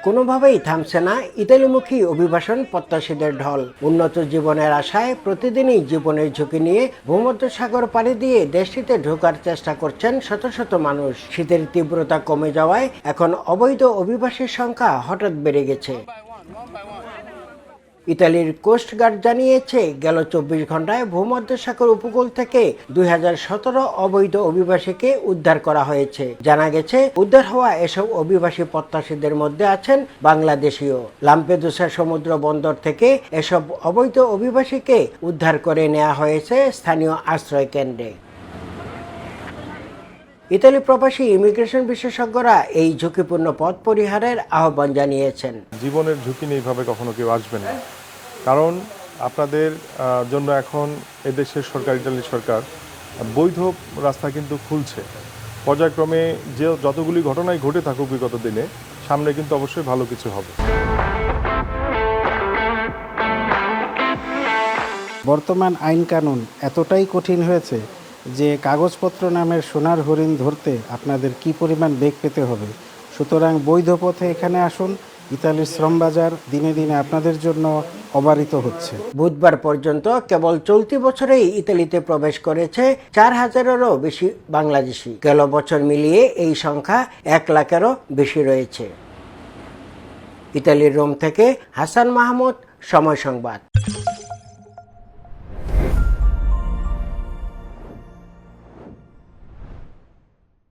কোনোভাবেই থামছে না ইতালিমুখী অভিবাসন প্রত্যাশীদের ঢল। উন্নত জীবনের আশায় প্রতিদিনই জীবনের ঝুঁকি নিয়ে ভূমধ্যসাগর পাড়ি দিয়ে দেশটিতে ঢোকার চেষ্টা করছেন শত শত মানুষ। শীতের তীব্রতা কমে যাওয়ায় এখন অবৈধ অভিবাসীর সংখ্যা হঠাৎ বেড়ে গেছে। ইতালির কোস্টগার্ড জানিয়েছে, গেল 24 ঘন্টায় ভূমধ্যসাগর উপকূল থেকে 2017 অবৈধ অভিবাসীকে উদ্ধার করা হয়েছে। জানা গেছে, উদ্ধার হওয়া এসব অভিবাসী প্রত্যাশীদের মধ্যে আছেন বাংলাদেশীয়। লাম্পেদুসা সমুদ্র বন্দর থেকে এসব অবৈধ অভিবাসীকে উদ্ধার করে নেওয়া হয়েছে স্থানীয় আশ্রয় কেন্দ্রে। ইতালি প্রবাসী ইমিগ্রেশন বিশেষজ্ঞরা এই ঝুঁকিপূর্ণ পথ পরিহারের আহ্বান জানিয়েছেন। জীবনের ঝুঁকি নিয়ে এইভাবে কখনো কেউ আসবেন না, কারণ আপনাদের জন্য এখন এদেশের সরকার, ইতালি সরকার বৈধ রাস্তা কিন্তু খুলছে। পর্যায়ক্রমে যে যতগুলি ঘটনাই ঘটে থাকুক বিগত দিনে, সামনে কিন্তু অবশ্যই ভালো কিছু হবে। বর্তমান আইন কানুন এতটাই কঠিন হয়েছে যে কাগজপত্র নামের সোনার হরিণ ধরতে আপনাদের কি পরিমাণ বেগ পেতে হবে। সুতরাং বৈধ পথে এখানে আসুন। ইতালির শ্রমবাজার দিনে দিনে আপনাদের জন্য অবারিত হচ্ছে। বুধবার পর্যন্ত কেবল চলতি বছরেই ইতালিতে প্রবেশ করেছে 4000-এরও বেশি বাংলাদেশি। গেল বছর মিলিয়ে এই সংখ্যা 1 লাখেরও বেশি রয়েছে। ইতালির রোম থেকে হাসান মাহমুদ, সময় সংবাদ।